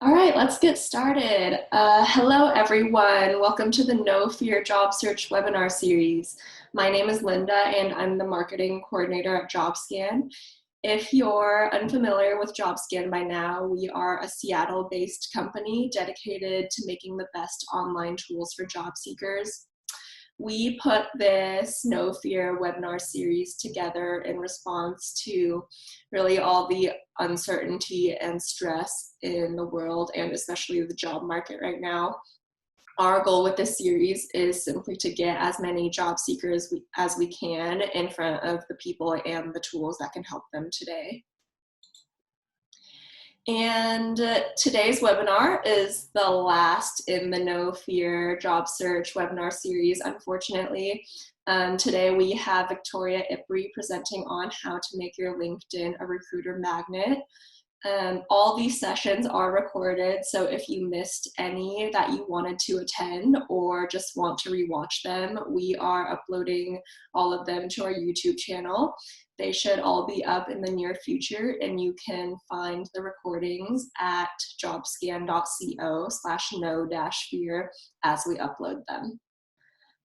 All right, let's get started. Hello, everyone. Welcome to the No Fear Job Search webinar series. My name is Linda, and I'm the marketing coordinator at Jobscan. If you're unfamiliar with Jobscan by now, we are a Seattle-based company dedicated to making the best online tools for job seekers. We put this No Fear webinar series together in response to really all the uncertainty and stress in the world, and especially the job market right now. Our goal with this series is simply to get as many job seekers as we can in front of the people and the tools that can help them today. And today's webinar is the last in the No Fear Job Search webinar series, unfortunately. Today we have Victoria Ipri presenting on how to make your LinkedIn a recruiter magnet. All these sessions are recorded, so if you missed any that you wanted to attend or just want to rewatch them, we are uploading all of them to our YouTube channel. They should all be up in the near future, and you can find the recordings at jobscan.co/no-fear as we upload them.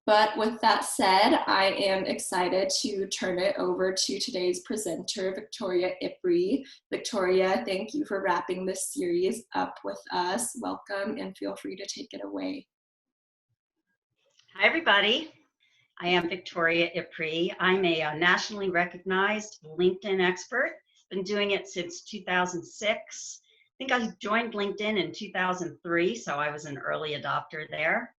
But with that said, I am excited to turn it over to today's presenter, Victoria Ipri. Victoria, thank you for wrapping this series up with us. Welcome, and feel free to take it away. Hi, everybody. I am Victoria Ipri. I'm a nationally recognized LinkedIn expert. Been doing it since 2006. I think I joined LinkedIn in 2003, so I was an early adopter there.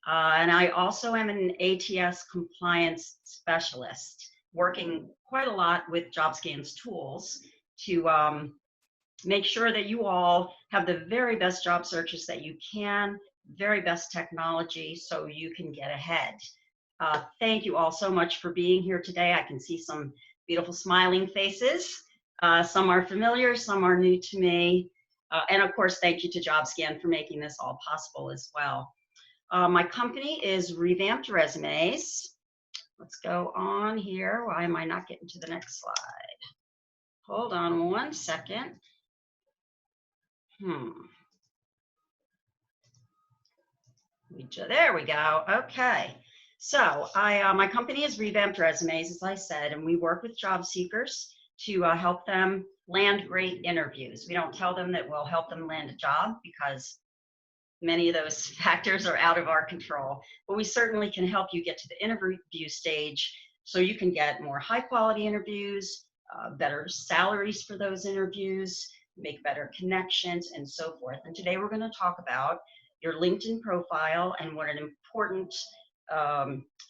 And I also am an ATS compliance specialist, working quite a lot with Jobscan's tools to make sure that you all have the very best job searches that you can, very best technology so you can get ahead. Thank you all so much for being here today. I can see some beautiful smiling faces. Some are familiar, some are new to me. And of course, thank you to Jobscan for making this all possible as well. My company is Revamped Resumes. Let's go on here. Why am I not getting to the next slide? Hold on one second. There we go. Okay. So my company is Revamped Resumes, as I said, and we work with job seekers to help them land great interviews. We don't tell them that we'll help them land a job because many of those factors are out of our control, but we certainly can help you get to the interview stage so you can get more high quality interviews, better salaries for those interviews, make better connections, and so forth. And today we're going to talk about your LinkedIn profile and what an important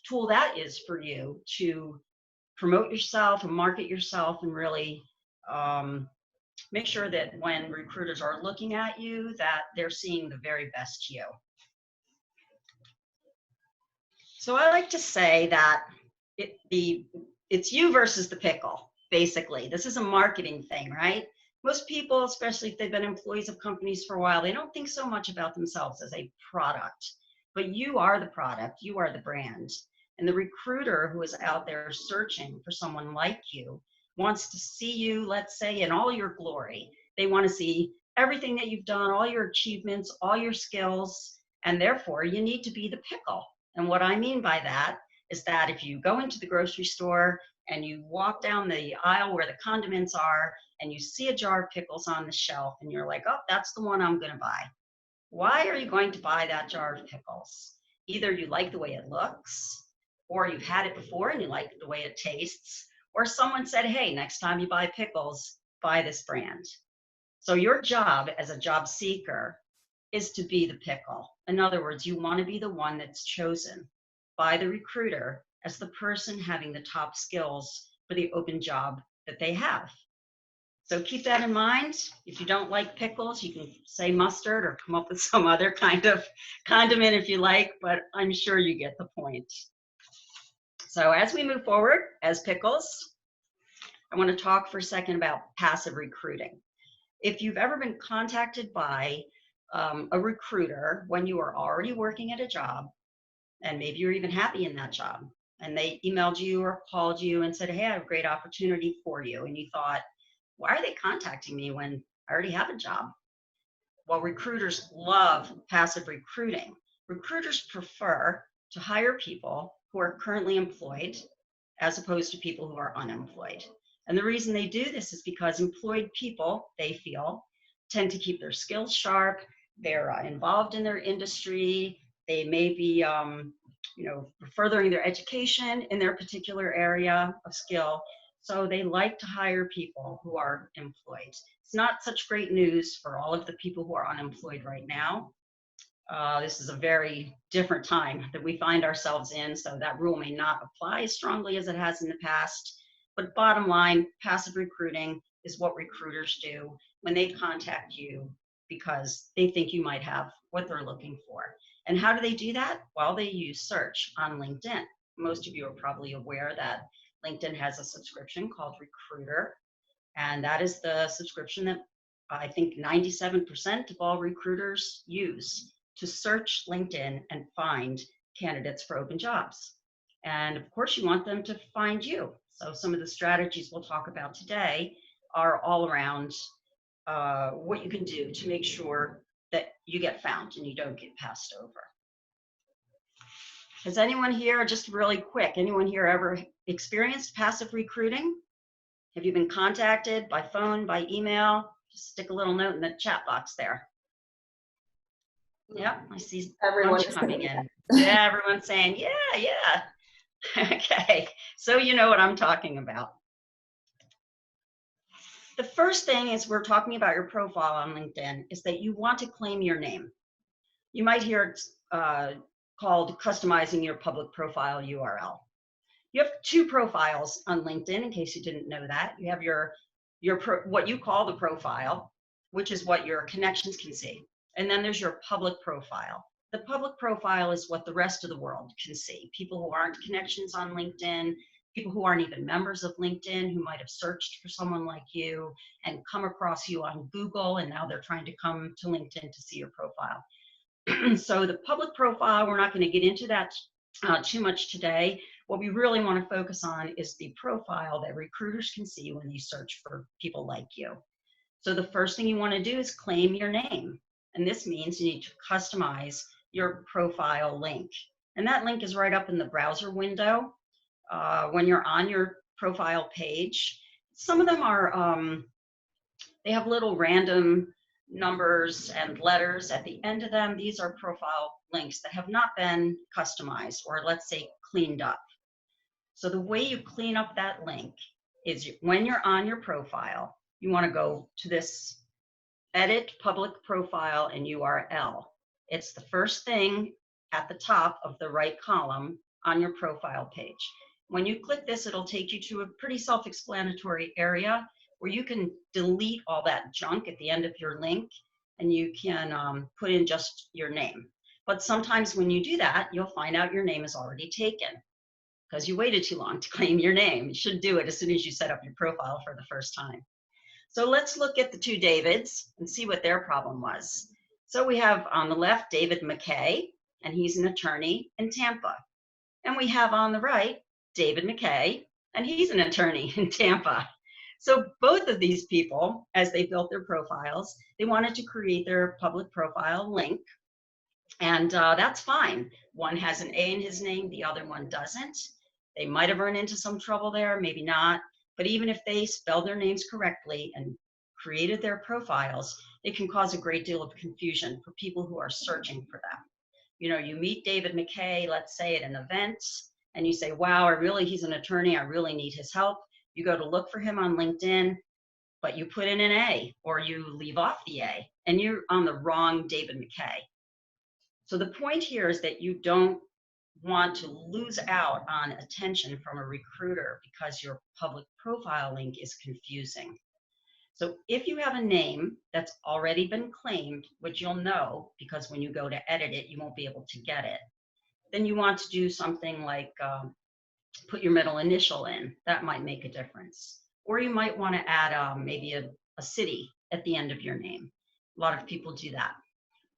tool that is for you to promote yourself and market yourself and really make sure that when recruiters are looking at you, that they're seeing the very best you. So I like to say that it's you versus the pickle, basically. This is a marketing thing, right? Most people, especially if they've been employees of companies for a while, they don't think so much about themselves as a product. But you are the product, you are the brand. And the recruiter who is out there searching for someone like you wants to see you, let's say, in all your glory. They want to see everything that you've done, all your achievements, all your skills, and therefore you need to be the pickle. And what I mean by that is that if you go into the grocery store and you walk down the aisle where the condiments are and you see a jar of pickles on the shelf and you're like, oh, that's the one I'm going to buy. Why are you going to buy that jar of pickles? Either you like the way it looks, or you've had it before and you like the way it tastes, or someone said, hey, next time you buy pickles, buy this brand. So your job as a job seeker is to be the pickle. In other words, you want to be the one that's chosen by the recruiter as the person having the top skills for the open job that they have. So keep that in mind. If you don't like pickles, you can say mustard or come up with some other kind of condiment if you like, but I'm sure you get the point. So as we move forward as pickles, I want to talk for a second about passive recruiting. If you've ever been contacted by a recruiter when you are already working at a job, and maybe you're even happy in that job, and they emailed you or called you and said, hey, I have a great opportunity for you, and you thought, why are they contacting me when I already have a job? while recruiters love passive recruiting, recruiters prefer to hire people who are currently employed as opposed to people who are unemployed. And the reason they do this is because employed people, they feel, tend to keep their skills sharp, they're involved in their industry, they may be furthering their education in their particular area of skill. So they like to hire people who are employed. It's not such great news for all of the people who are unemployed right now. This is a very different time that we find ourselves in, so that rule may not apply as strongly as it has in the past. But bottom line, passive recruiting is what recruiters do when they contact you because they think you might have what they're looking for. And how do they do that? Well, they use search on LinkedIn. Most of you are probably aware that LinkedIn has a subscription called Recruiter, and that is the subscription that I think 97% of all recruiters use to search LinkedIn and find candidates for open jobs. And of course, you want them to find you. So some of the strategies we'll talk about today are all around what you can do to make sure that you get found and you don't get passed over. Has anyone here, just really quick, anyone here ever experienced passive recruiting? Have you been contacted by phone, by email? Just stick a little note in the chat box there. Yep, I see everyone coming in. Yeah, everyone's saying, yeah. Okay, so you know what I'm talking about. The first thing is we're talking about your profile on LinkedIn is that you want to claim your name. You might hear it called customizing your public profile URL. You have two profiles on LinkedIn, in case you didn't know that. You have your what you call the profile, which is what your connections can see. And then there's your public profile. The public profile is what the rest of the world can see. People who aren't connections on LinkedIn, people who aren't even members of LinkedIn, who might have searched for someone like you and come across you on Google, and now they're trying to come to LinkedIn to see your profile. So the public profile, we're not going to get into that too much today. What we really want to focus on is the profile that recruiters can see when you search for people like you. So the first thing you want to do is claim your name. And this means you need to customize your profile link. And that link is right up in the browser window when you're on your profile page. Some of them are, they have little random numbers and letters at the end of them. These are profile links that have not been customized or, let's say, cleaned up. So the way you clean up that link is when you're on your profile, you want to go to this Edit Public Profile and URL. It's the first thing at the top of the right column on your profile page. When you click this, it'll take you to a pretty self-explanatory area where you can delete all that junk at the end of your link, and you can put in just your name. But sometimes when you do that, you'll find out your name is already taken because you waited too long to claim your name. You should do it as soon as you set up your profile for the first time. So let's look at the two Davids and see what their problem was. So we have on the left, David McKay, and he's an attorney in Tampa. And we have on the right, David McKay, and he's an attorney in Tampa. So both of these people, as they built their profiles, they wanted to create their public profile link. And that's fine. One has an A in his name, the other one doesn't. They might have run into some trouble there, maybe not. But even if they spelled their names correctly and created their profiles, it can cause a great deal of confusion for people who are searching for them. You know, you meet David McKay, let's say at an event, and you say, wow, he's an attorney, I really need his help. You go to look for him on LinkedIn, but you put in an A or you leave off the A and you're on the wrong David McKay. So the point here is that you don't want to lose out on attention from a recruiter because your public profile link is confusing. So if you have a name that's already been claimed, which you'll know because when you go to edit it, you won't be able to get it, then you want to do something like put your middle initial in. That might make a difference. Or you might want to add maybe a city at the end of your name. A lot of people do that.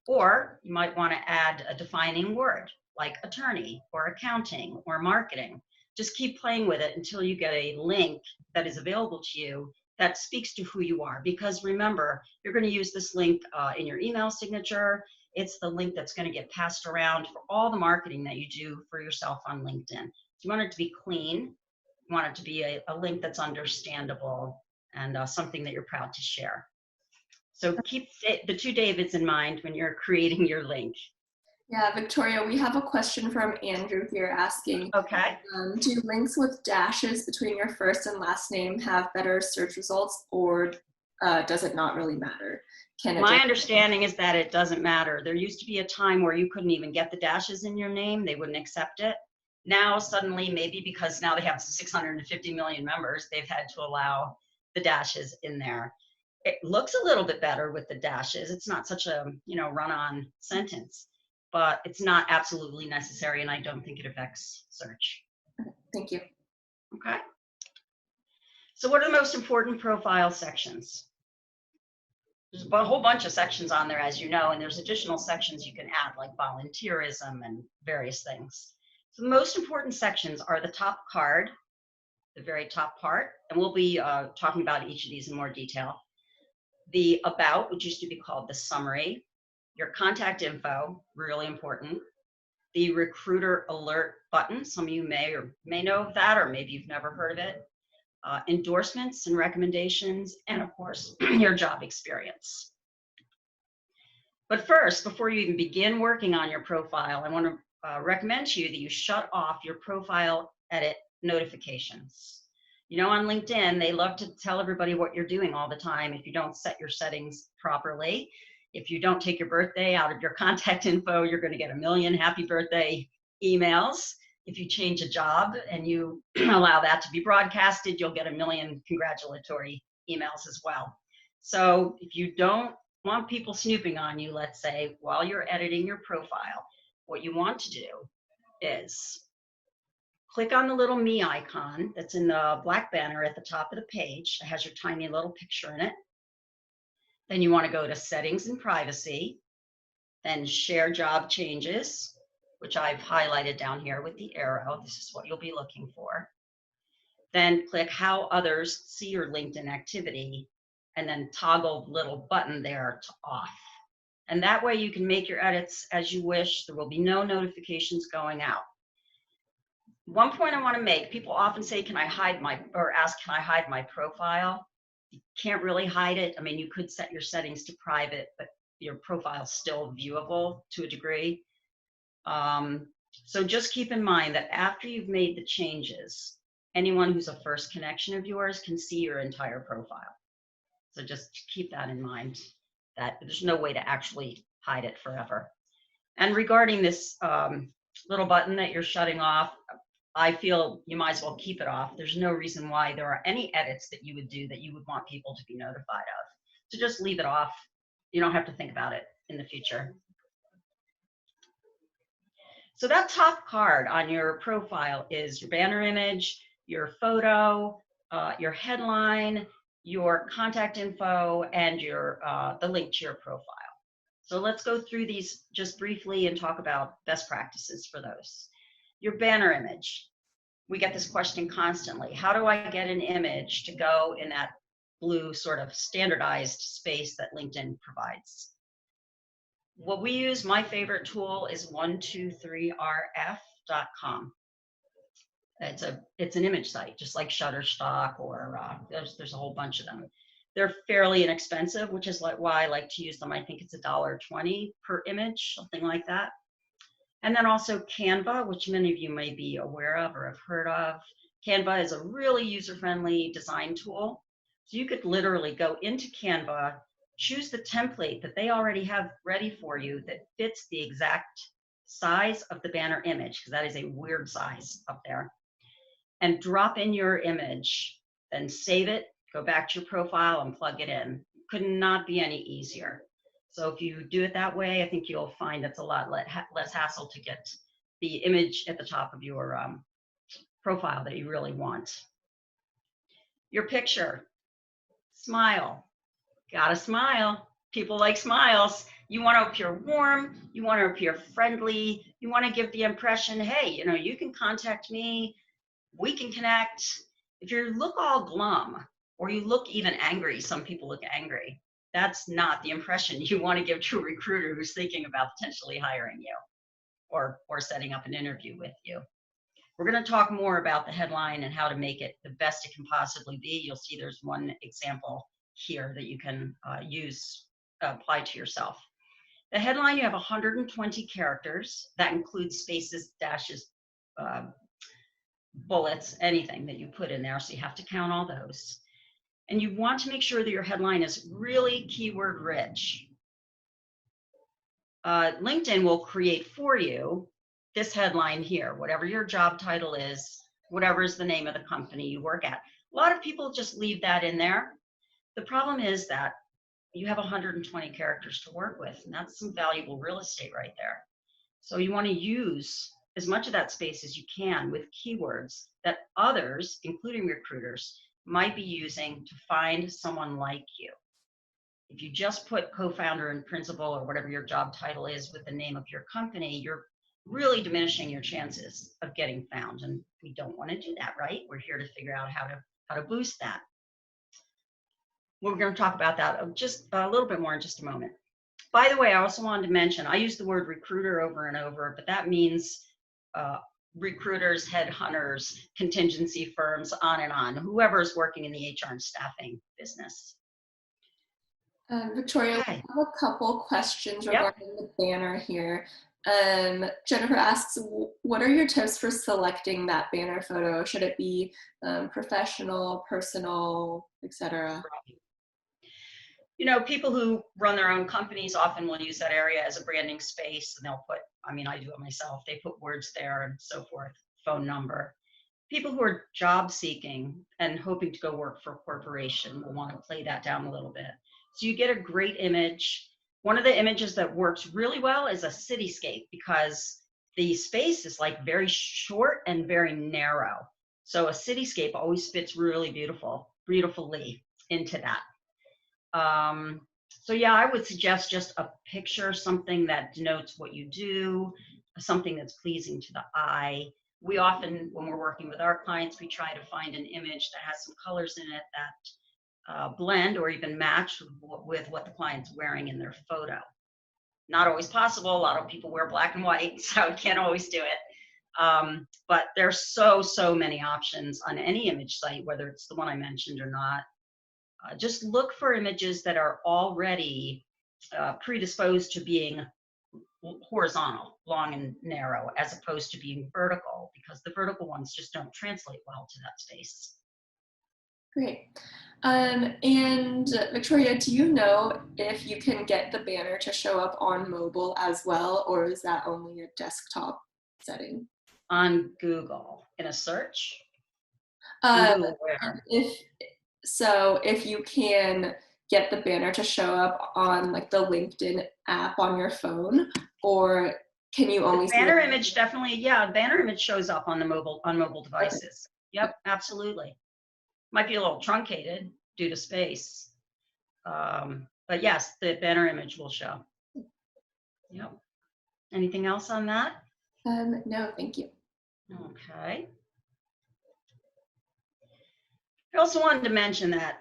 Or you might want to add a defining word like attorney or accounting or marketing. Just keep playing with it until you get a link that is available to you that speaks to who you are. Because remember, you're going to use this link in your email signature. It's the link that's going to get passed around for all the marketing that you do for yourself on LinkedIn. So you want it to be clean. You want it to be a link that's understandable and something that you're proud to share. So keep the two Davids in mind when you're creating your link. Yeah, Victoria, we have a question from Andrew here asking, Okay. do links with dashes between your first and last name have better search results, or does it not really matter? My understanding is that it doesn't matter. There used to be a time where you couldn't even get the dashes in your name. They wouldn't accept it. Now, suddenly, maybe because now they have 650 million members, they've had to allow the dashes in there. It looks a little bit better with the dashes. It's not such a, run-on sentence, but it's not absolutely necessary, and I don't think it affects search. Thank you. Okay. So what are the most important profile sections? There's a whole bunch of sections on there, as you know, and there's additional sections you can add, like volunteerism and various things. So the most important sections are the top card, the very top part, and we'll be talking about each of these in more detail. The about, which used to be called the summary, your contact info, really important. The recruiter alert button, some of you may know of that, or maybe you've never heard of it. Endorsements and recommendations, and of course, your job experience. But first, before you even begin working on your profile, I want to recommend to you that you shut off your profile edit notifications. On LinkedIn, they love to tell everybody what you're doing all the time if you don't set your settings properly. If you don't take your birthday out of your contact info, you're going to get a million happy birthday emails. If you change a job and you allow that to be broadcasted, you'll get a million congratulatory emails as well. So if you don't want people snooping on you, let's say, while you're editing your profile, what you want to do is click on the little me icon that's in the black banner at the top of the page. It has your tiny little picture in it. Then you want to go to Settings and Privacy, then Share Job Changes, which I've highlighted down here with the arrow. This is what you'll be looking for. Then click How Others See Your LinkedIn Activity, and then toggle the little button there to off. And that way you can make your edits as you wish. There will be no notifications going out. One point I want to make, people often say, can I hide my profile? You can't really hide it. I mean, you could set your settings to private, but your profile's still viewable to a degree. So just keep in mind that after you've made the changes, anyone who's a first connection of yours can see your entire profile. So just keep that in mind, that there's no way to actually hide it forever. And regarding this little button that you're shutting off, I feel you might as well keep it off. There's no reason why there are any edits that you would do that you would want people to be notified of. So just leave it off. You don't have to think about it in the future. So that top card on your profile is your banner image, your photo, your headline, your contact info, and your the link to your profile. So let's go through these just briefly and talk about best practices for those. Your banner image. We get this question constantly. How do I get an image to go in that blue sort of standardized space that LinkedIn provides? What we use, my favorite tool, is 123rf.com. It's an image site, just like Shutterstock, or there's a whole bunch of them. They're fairly inexpensive, which is why I like to use them. I think it's $1.20 per image, something like that. And then also Canva, which many of you may be aware of or have heard of. Canva is a really user-friendly design tool. So you could literally go into Canva, choose the template that they already have ready for you that fits the exact size of the banner image, because that is a weird size up there, and drop in your image, then save it, go back to your profile and plug it in. Could not be any easier. So if you do it that way, I think you'll find it's a lot less hassle to get the image at the top of your profile that you really want. Your picture, smile, gotta smile. People like smiles. You want to appear warm, you want to appear friendly, you want to give the impression, hey, you can contact me, we can connect. If you look all glum, or you look even angry. Some people look angry. That's not the impression you want to give to a recruiter who's thinking about potentially hiring you or setting up an interview with you. We're going to talk more about the headline and how to make it the best it can possibly be. You'll see there's one example here that you can apply to yourself. The headline, you have 120 characters. That includes spaces, dashes, bullets, anything that you put in there. So you have to count all those. And you want to make sure that your headline is really keyword rich. LinkedIn will create for you this headline here, whatever your job title is, whatever is the name of the company you work at. A lot of people just leave that in there. The problem is that you have 120 characters to work with, and that's some valuable real estate right there. So you want to use as much of that space as you can with keywords that others, including recruiters, might be using to find someone like you. If you just put co-founder and principal or whatever your job title is with the name of your company, you're really diminishing your chances of getting found. And we don't want to do that, right? We're here to figure out how to boost that. We're going to talk about that just a little bit more in just a moment. By the way, I also wanted to mention, I use the word recruiter over and over, but that means recruiters, headhunters, contingency firms, on and on, whoever is working in the HR and staffing business. Victoria, Okay. we have a couple questions regarding the banner here. Jennifer asks, what are your tips for selecting that banner photo? Should it be professional, personal, etc.? You know, people who run their own companies often will use that area as a branding space, and they'll put, I mean, I do it myself, they put words there and so forth, phone number. People who are job seeking and hoping to go work for a corporation will want to play that down a little bit. So you get a great image. One of the images that works really well is a cityscape, because the space is like very short and very narrow. So a cityscape always fits really beautifully into that. So yeah, I would suggest just a picture, something that denotes what you do, something that's pleasing to the eye. We often, when we're working with our clients, we try to find an image that has some colors in it that blend or even match with what the client's wearing in their photo. Not always possible. A lot of people wear black and white, so can't always do it. But there's so many options on any image site, whether it's the one I mentioned or not. Just look for images that are already predisposed to being horizontal, long and narrow, as opposed to being vertical, because the vertical ones just don't translate well to that space. Great. And Victoria, do you know if you can get the banner to show up on mobile as well, or is that only a desktop setting? On Google, in a search? Google where? If you can get the banner to show up on like the LinkedIn app on your phone, or can you only see banner image? Definitely, yeah, banner image shows up on the mobile devices. Okay. Yep, absolutely. Might be a little truncated due to space, but yes, the banner image will show. Yep. Anything else on that? No, thank you. Okay. I also wanted to mention that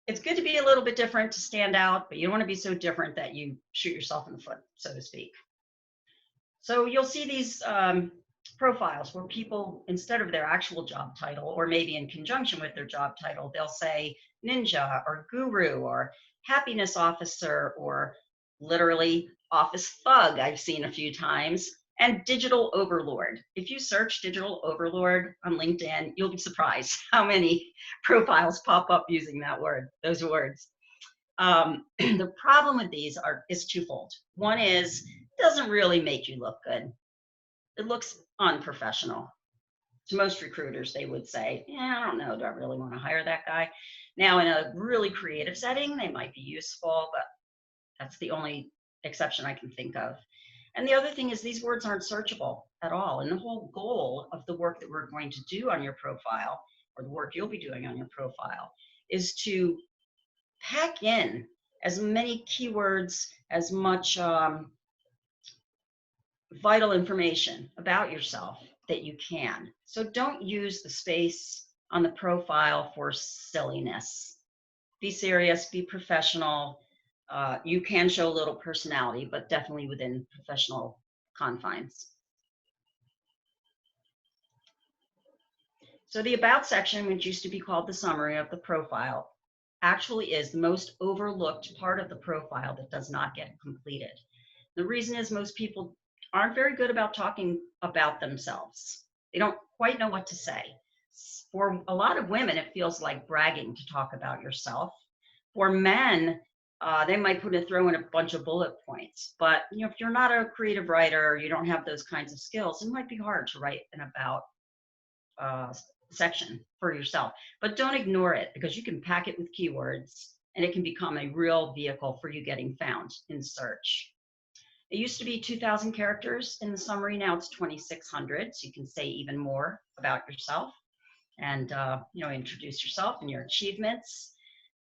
it's good to be a little bit different to stand out, but you don't want to be so different that you shoot yourself in the foot, so to speak. So you'll see these profiles where people, instead of their actual job title, or maybe in conjunction with their job title, they'll say ninja or guru or happiness officer or literally office thug, I've seen a few times, and digital overlord. If you search digital overlord on LinkedIn, you'll be surprised how many profiles pop up using that word, those words. The problem with these is twofold. One is, it doesn't really make you look good. It looks unprofessional. To most recruiters, they would say, yeah, I don't know, do I really want to hire that guy? Now, in a really creative setting, they might be useful, but that's the only exception I can think of. And the other thing is, these words aren't searchable at all. And the whole goal of the work that we're going to do on your profile, or the work you'll be doing on your profile, is to pack in as many keywords, as much vital information about yourself that you can. So don't use the space on the profile for silliness. Be serious, be professional. You can show a little personality, but definitely within professional confines. So the About section, which used to be called the summary of the profile, actually is the most overlooked part of the profile that does not get completed. The reason is most people aren't very good about talking about themselves. They don't quite know what to say. For a lot of women, it feels like bragging to talk about yourself. For men, they might throw in a bunch of bullet points. But if you're not a creative writer, you don't have those kinds of skills, it might be hard to write an about section for yourself. But don't ignore it, because you can pack it with keywords and it can become a real vehicle for you getting found in search. It used to be 2,000 characters in the summary. Now it's 2,600. So you can say even more about yourself and introduce yourself and your achievements.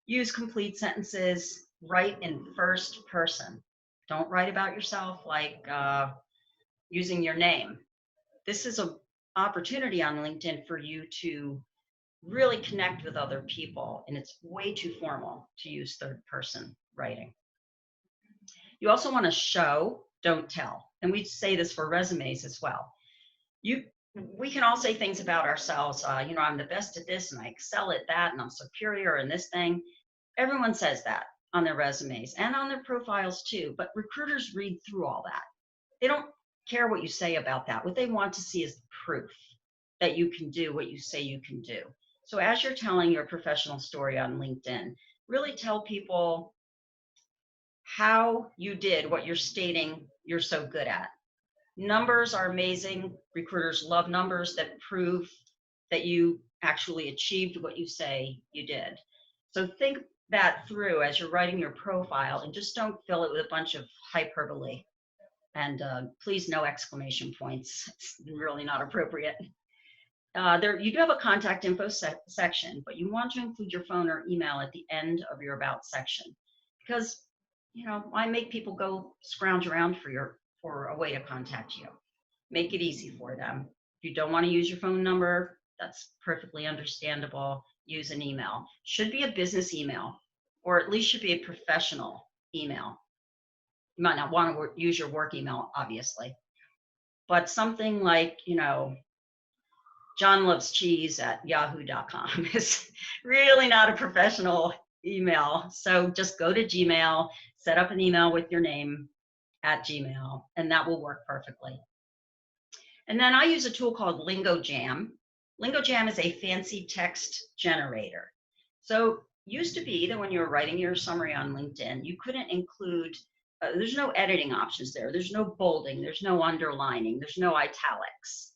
Use complete sentences. Write in first person. Don't write about yourself like using your name. This is an opportunity on LinkedIn for you to really connect with other people, and it's way too formal to use third person writing. You also want to show, don't tell. And we say this for resumes as well. We can all say things about ourselves. I'm the best at this and I excel at that and I'm superior in this thing. Everyone says that on their resumes and on their profiles too, but recruiters read through all that. They don't care what you say about that. What they want to see is the proof that you can do what you say you can do. So as you're telling your professional story on LinkedIn, really tell people how you did what you're stating you're so good at. Numbers are amazing. Recruiters love numbers that prove that you actually achieved what you say you did. So think that through as you're writing your profile, and just don't fill it with a bunch of hyperbole. And please, no exclamation points. It's really not appropriate. You do have a contact info section, but you want to include your phone or email at the end of your about section, because why make people go scrounge around for a way to contact you? Make it easy for them. If you don't want to use your phone number, that's perfectly understandable. Use an email. Should be a business email, or at least should be a professional email. You might not want to use your work email, obviously, but something like, johnlovescheese@yahoo.com is really not a professional email. So just go to Gmail, set up an email with your name at Gmail, and that will work perfectly. And then I use a tool called LingoJam. LingoJam is a fancy text generator. So used to be that when you were writing your summary on LinkedIn, you couldn't include, there's no editing options there. There's no bolding, there's no underlining, there's no italics.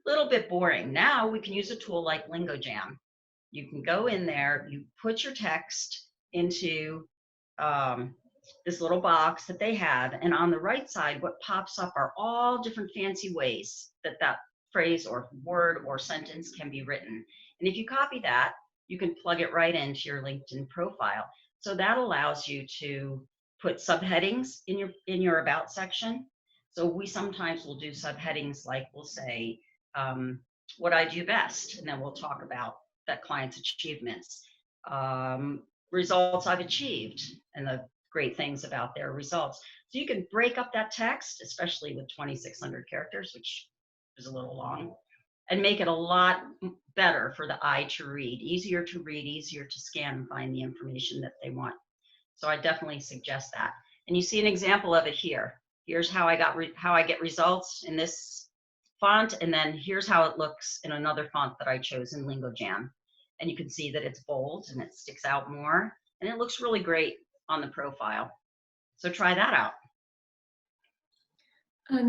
Little bit boring. Now we can use a tool like LingoJam. You can go in there, you put your text into this little box that they have, and on the right side, what pops up are all different fancy ways that phrase or word or sentence can be written. And if you copy that, you can plug it right into your LinkedIn profile. So that allows you to put subheadings in your about section. So we sometimes will do subheadings like we'll say, what I do best, and then we'll talk about that client's achievements, results I've achieved, and the great things about their results. So you can break up that text, especially with 2,600 characters, which is a little long, and make it a lot better for the eye to read, easier to scan and find the information that they want. So I definitely suggest that. And you see an example of it here. Here's how I get results in this font, and then here's how it looks in another font that I chose in LingoJam. And you can see that it's bold and it sticks out more, and it looks really great on the profile. So try that out.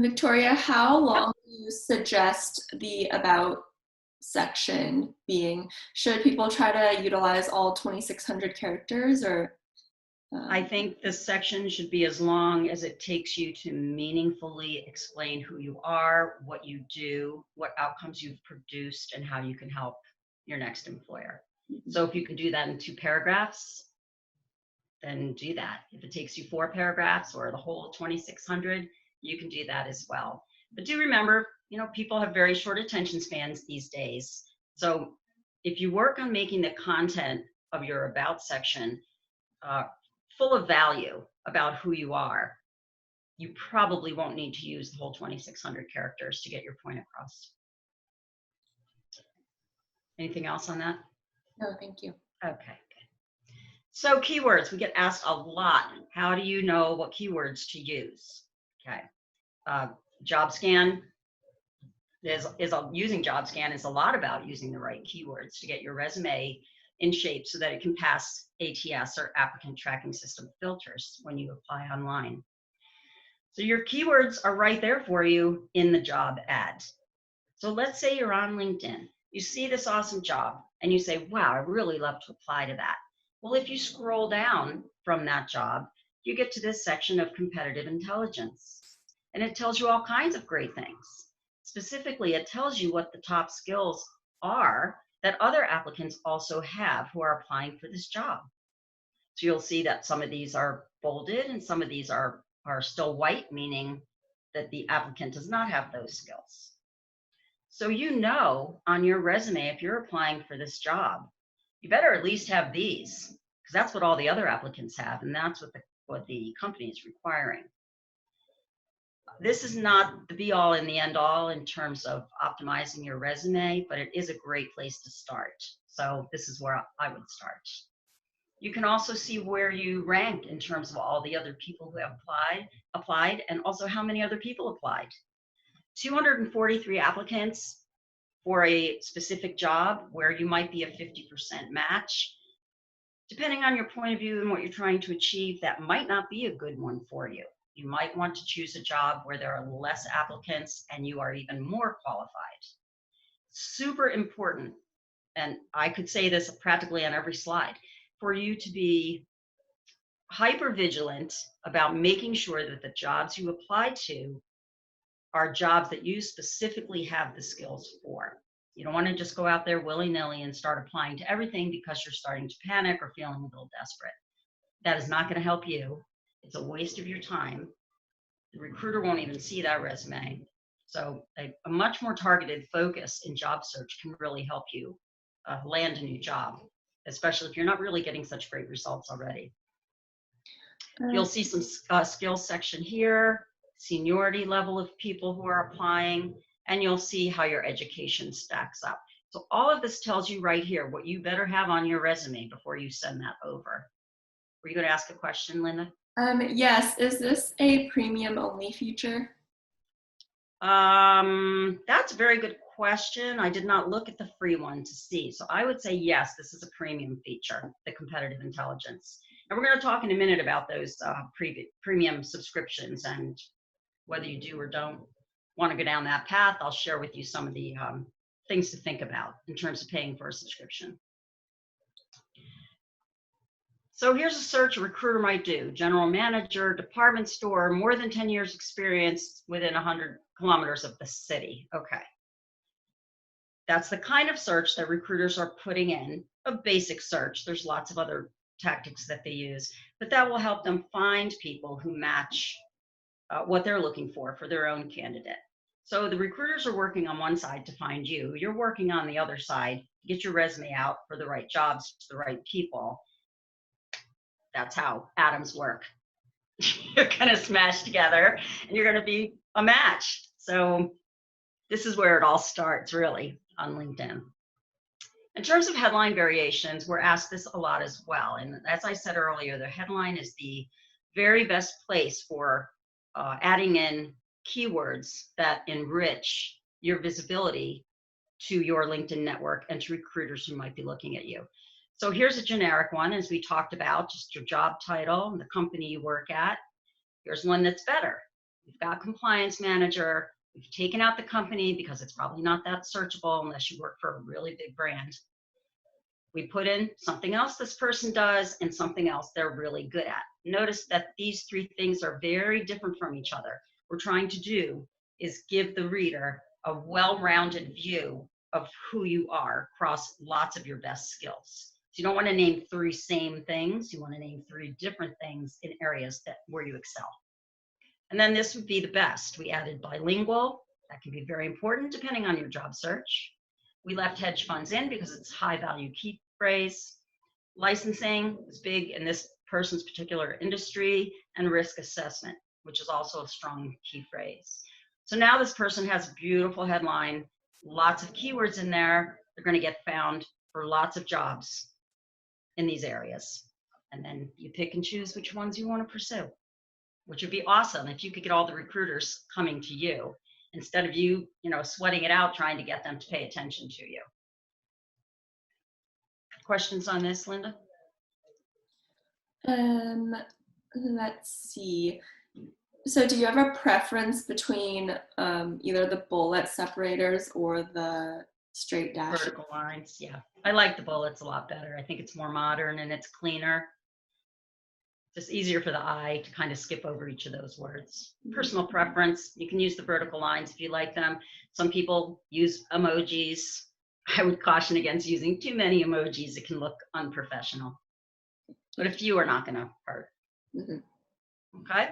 Victoria, how long do you suggest the about section being? Should people try to utilize all 2,600 characters, or? I think this section should be as long as it takes you to meaningfully explain who you are, what you do, what outcomes you've produced, and how you can help your next employer. So if you can do that in 2 paragraphs, then do that. If it takes you 4 paragraphs or the whole 2,600, you can do that as well. But do remember, people have very short attention spans these days. So if you work on making the content of your about section full of value about who you are, you probably won't need to use the whole 2,600 characters to get your point across. Anything else on that? No, thank you. Okay. So keywords, we get asked a lot. How do you know what keywords to use? Okay. Jobscan using Jobscan is a lot about using the right keywords to get your resume in shape so that it can pass ATS, or applicant tracking system filters, when you apply online. So your keywords are right there for you in the job ad. So let's say you're on LinkedIn, you see this awesome job and you say, wow, I really love to apply to that. Well, if you scroll down from that job, you get to this section of competitive intelligence, and it tells you all kinds of great things. Specifically, it tells you what the top skills are that other applicants also have who are applying for this job. So you'll see that some of these are bolded and some of these are still white, meaning that the applicant does not have those skills. So you know on your resume, if you're applying for this job, you better at least have these, because that's what all the other applicants have, and that's what the company is requiring. This is not the be-all and the end-all in terms of optimizing your resume, but it is a great place to start. So this is where I would start. You can also see where you rank in terms of all the other people who have applied, and also how many other people applied. 243 applicants for a specific job where you might be a 50% match. Depending on your point of view and what you're trying to achieve, that might not be a good one for you. You might want to choose a job where there are less applicants and you are even more qualified. Super important, and I could say this practically on every slide, for you to be hyper vigilant about making sure that the jobs you apply to are jobs that you specifically have the skills for. You don't want to just go out there willy-nilly and start applying to everything because you're starting to panic or feeling a little desperate. That is not going to help you. It's a waste of your time. The recruiter won't even see that resume. So a much more targeted focus in job search can really help you land a new job, especially if you're not really getting such great results already. You'll see some skills section here, seniority level of people who are applying, and you'll see how your education stacks up. So all of this tells you right here what you better have on your resume before you send that over. Were you going to ask a question, Linda? Yes, is this a premium only feature? That's a very good question. I did not look at the free one to see. So I would say yes, this is a premium feature, the competitive intelligence. And we're going to talk in a minute about those premium subscriptions and whether you do or don't want to go down that path. I'll share with you some of the things to think about in terms of paying for a subscription. So here's a search a recruiter might do. General manager, department store, more than 10 years experience within 100 kilometers of the city. Okay. That's the kind of search that recruiters are putting in, a basic search. There's lots of other tactics that they use, but that will help them find people who match what they're looking for their own candidate. So the recruiters are working on one side to find you. You're working on the other side to get your resume out for the right jobs to the right people. That's how atoms work. You're going to smash together and you're going to be a match. So this is where it all starts, really, on LinkedIn. In terms of headline variations, we're asked this a lot as well. And as I said earlier, the headline is the very best place for adding in keywords that enrich your visibility to your LinkedIn network and to recruiters who might be looking at you. So here's a generic one, as we talked about, just your job title and the company you work at. Here's one that's better. We've got compliance manager. We've taken out the company because it's probably not that searchable unless you work for a really big brand. We put in something else this person does and something else they're really good at. Notice that these three things are very different from each other. What we're trying to do is give the reader a well-rounded view of who you are across lots of your best skills. So you don't want to name three same things. You want to name three different things in areas where you excel. And then this would be the best. We added bilingual. That can be very important depending on your job search. We left hedge funds in because it's high value key phrase. Licensing is big in this person's particular industry, and risk assessment, which is also a strong key phrase. So now this person has a beautiful headline, lots of keywords in there. They're going to get found for lots of jobs in these areas. And then you pick and choose which ones you want to pursue, which would be awesome if you could get all the recruiters coming to you instead of you, sweating it out trying to get them to pay attention to you. Questions on this, Linda? Let's see. So do you have a preference between either the bullet separators or the straight dash? Vertical lines, yeah. I like the bullets a lot better. I think it's more modern and it's cleaner. Just easier for the eye to kind of skip over each of those words. Personal preference, you can use the vertical lines if you like them. Some people use emojis. I would caution against using too many emojis. It can look unprofessional. But a few are not going to hurt. Okay?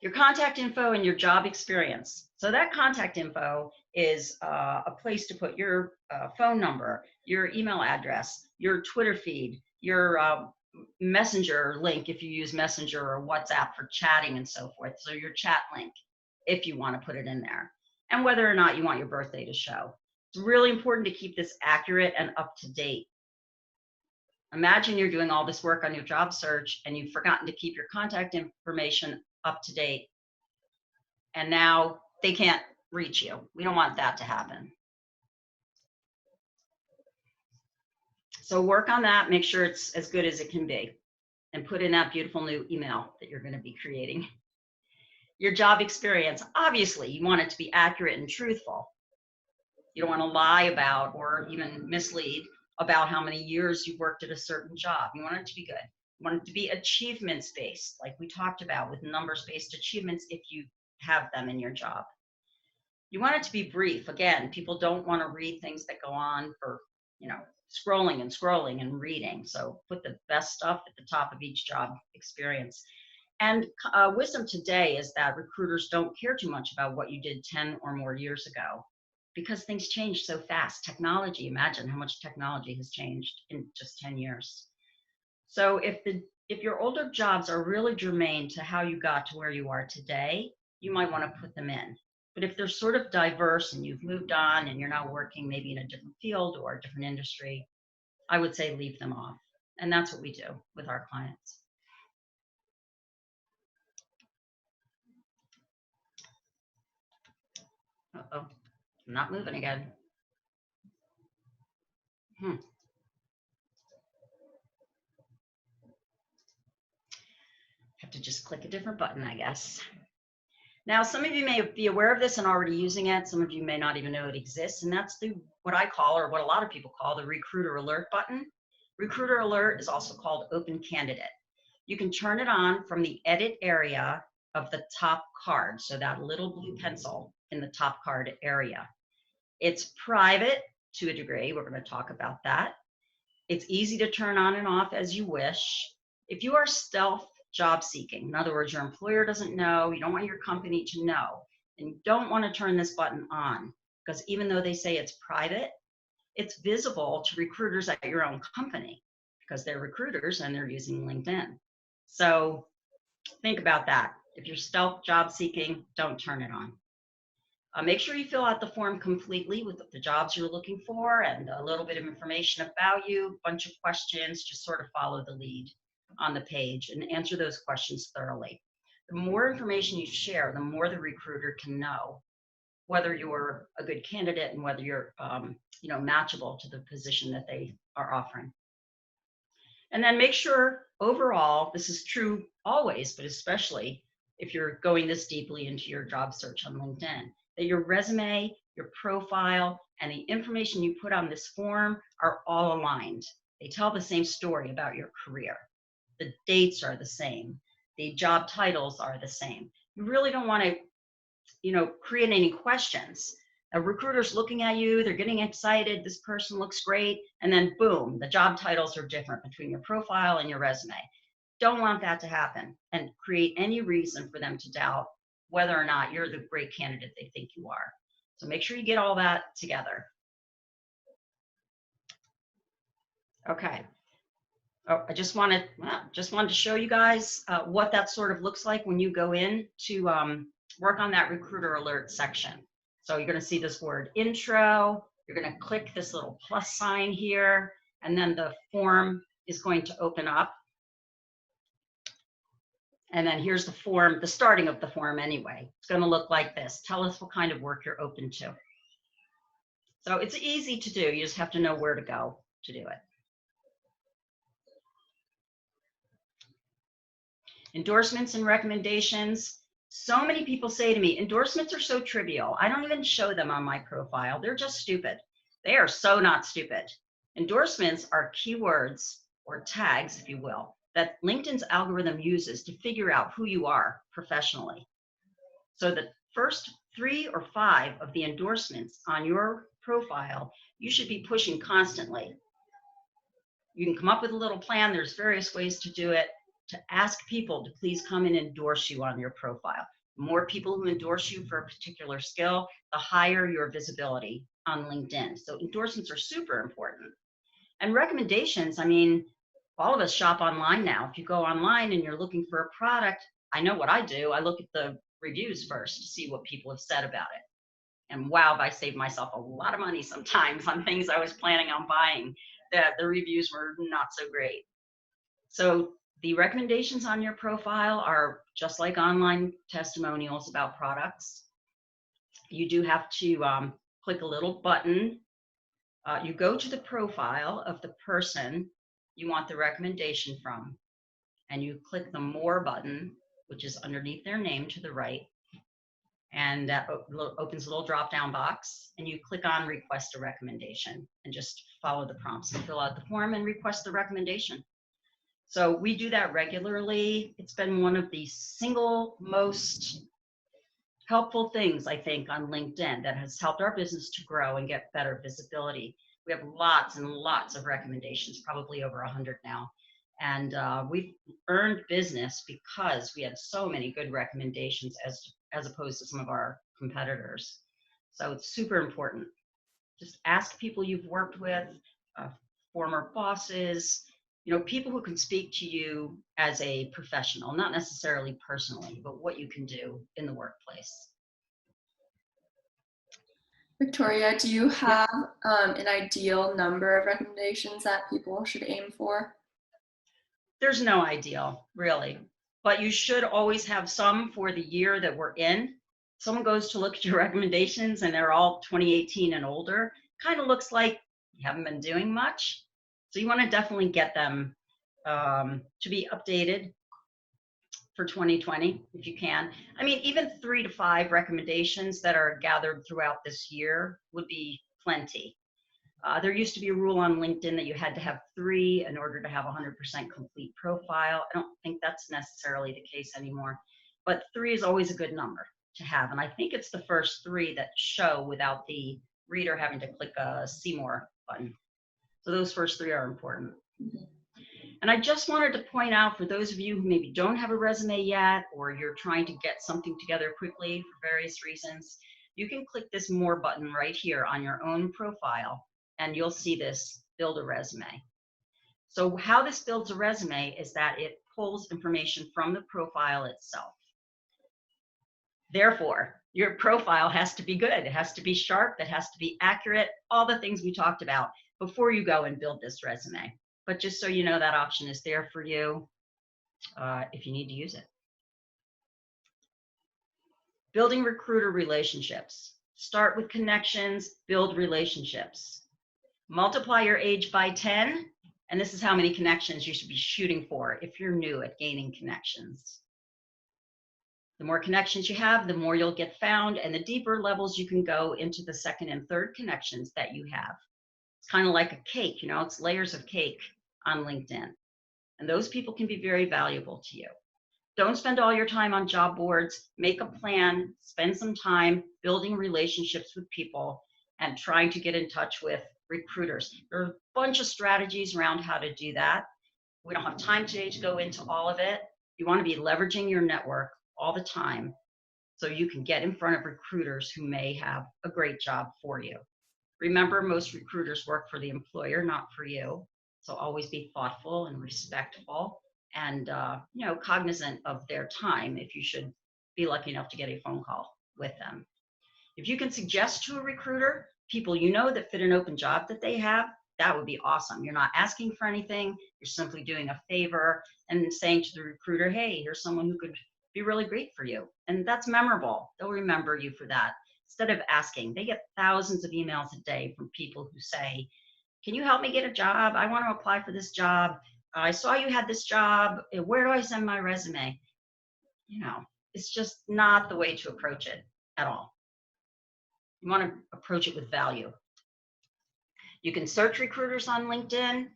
Your contact info and your job experience. So that contact info is a place to put your phone number, your email address, your Twitter feed, your Messenger link if you use Messenger or WhatsApp for chatting and so forth. So your chat link, if you want to put it in there, and whether or not you want your birthday to show. It's really important to keep this accurate and up to date. Imagine you're doing all this work on your job search and you've forgotten to keep your contact information up to date, and now they can't reach you. We don't want that to happen. So work on that, make sure it's as good as it can be, and put in that beautiful new email that you're going to be creating. Your job experience, obviously you want it to be accurate and truthful. You don't want to lie about or even mislead about how many years you've worked at a certain job. You want it to be good. You want it to be achievements-based, like we talked about with numbers-based achievements if you have them in your job. You want it to be brief. Again, people don't want to read things that go on for, scrolling and reading. So put the best stuff at the top of each job experience. And wisdom today is that recruiters don't care too much about what you did 10 or more years ago because things change so fast. Technology, imagine how much technology has changed in just 10 years. So if your older jobs are really germane to how you got to where you are today, you might want to put them in. But if they're sort of diverse and you've moved on and you're now working maybe in a different field or a different industry, I would say leave them off. And that's what we do with our clients. Uh-oh, I'm not moving again. Have to just click a different button, I guess. Now, some of you may be aware of this and already using it. Some of you may not even know it exists. And that's what I call, or what a lot of people call, the Recruiter Alert button. Recruiter Alert is also called Open Candidate. You can turn it on from the edit area of the top card. So that little blue pencil in the top card area. It's private to a degree. We're going to talk about that. It's easy to turn on and off as you wish. If you are stealth job seeking, in other words, your employer doesn't know, you don't want your company to know, and you don't want to turn this button on, because even though they say it's private, it's visible to recruiters at your own company because they're recruiters and they're using LinkedIn. So think about that. If you're stealth job seeking, don't turn it on. Make sure you fill out the form completely with the jobs you're looking for and a little bit of information about you, a bunch of questions, just sort of follow the lead on the page and answer those questions thoroughly. The more information you share, the more the recruiter can know whether you're a good candidate and whether you're matchable to the position that they are offering. And then make sure overall, this is true always, but especially if you're going this deeply into your job search on LinkedIn, that your resume, your profile, and the information you put on this form are all aligned. They tell the same story about your career. The dates are the same. The job titles are the same. You really don't want to, create any questions. A recruiter's looking at you, they're getting excited, this person looks great, and then boom, the job titles are different between your profile and your resume. Don't want that to happen and create any reason for them to doubt whether or not you're the great candidate they think you are. So make sure you get all that together. Okay. Oh, I just wanted to show you guys what that sort of looks like when you go in to work on that recruiter alert section. So you're going to see this word intro. You're going to click this little plus sign here, and then the form is going to open up. And then here's the form, the starting of the form anyway. It's going to look like this. Tell us what kind of work you're open to. So it's easy to do. You just have to know where to go to do it. Endorsements and recommendations. So many people say to me, endorsements are so trivial. I don't even show them on my profile. They're just stupid. They are so not stupid. Endorsements are keywords or tags, if you will, that LinkedIn's algorithm uses to figure out who you are professionally. So the first 3 or 5 of the endorsements on your profile, you should be pushing constantly. You can come up with a little plan. There's various ways to do it, to ask people to please come and endorse you on your profile. The more people who endorse you for a particular skill, the higher your visibility on LinkedIn. So endorsements are super important. And recommendations, I mean, all of us shop online now. If you go online and you're looking for a product, I know what I do. I look at the reviews first to see what people have said about it. And wow, I saved myself a lot of money sometimes on things I was planning on buying that the reviews were not so great. So the recommendations on your profile are just like online testimonials about products. You do have to click a little button. You go to the profile of the person you want the recommendation from, and you click the More button, which is underneath their name to the right, and that opens a little drop-down box, and you click on Request a Recommendation and just follow the prompts and fill out the form and request the recommendation. So we do that regularly. It's been one of the single most helpful things, I think, on LinkedIn that has helped our business to grow and get better visibility. We have lots and lots of recommendations, probably over 100 now. And we've earned business because we had so many good recommendations as opposed to some of our competitors. So it's super important. Just ask people you've worked with, former bosses, you know, people who can speak to you as a professional, not necessarily personally, but what you can do in the workplace. Victoria, do you have an ideal number of recommendations that people should aim for? There's no ideal, really, but you should always have some for the year that we're in. Someone goes to look at your recommendations and they're all 2018 and older, kind of looks like you haven't been doing much. So you want to definitely get them to be updated for 2020 if you can. I mean, even 3 to 5 recommendations that are gathered throughout this year would be plenty. There used to be a rule on LinkedIn that you had to have 3 in order to have 100% complete profile. I don't think that's necessarily the case anymore, but 3 is always a good number to have. And I think it's the first 3 that show without the reader having to click a see more button. So those first 3 are important. And I just wanted to point out for those of you who maybe don't have a resume yet, or you're trying to get something together quickly for various reasons, you can click this More button right here on your own profile, and you'll see this Build a Resume. So how this builds a resume is that it pulls information from the profile itself. Therefore, your profile has to be good. It has to be sharp. It has to be accurate. All the things we talked about before you go and build this resume. But just so you know, that option is there for you if you need to use it. Building recruiter relationships. Start with connections, build relationships. Multiply your age by 10, and this is how many connections you should be shooting for if you're new at gaining connections. The more connections you have, the more you'll get found, and the deeper levels you can go into the second and third connections that you have. It's kind of like a cake, you know, it's layers of cake on LinkedIn. And those people can be very valuable to you. Don't spend all your time on job boards. Make a plan, spend some time building relationships with people and trying to get in touch with recruiters. There are a bunch of strategies around how to do that. We don't have time today to go into all of it. You want to be leveraging your network all the time so you can get in front of recruiters who may have a great job for you. Remember, most recruiters work for the employer, not for you. So always be thoughtful and respectful and cognizant of their time if you should be lucky enough to get a phone call with them. If you can suggest to a recruiter people you know that fit an open job that they have, that would be awesome. You're not asking for anything. You're simply doing a favor and saying to the recruiter, hey, here's someone who could be really great for you. And that's memorable. They'll remember you for that. Instead of asking, they get thousands of emails a day from people who say, can you help me get a job? I want to apply for this job. I saw you had this job. Where do I send my resume? It's just not the way to approach it at all. You want to approach it with value. You can search recruiters on LinkedIn.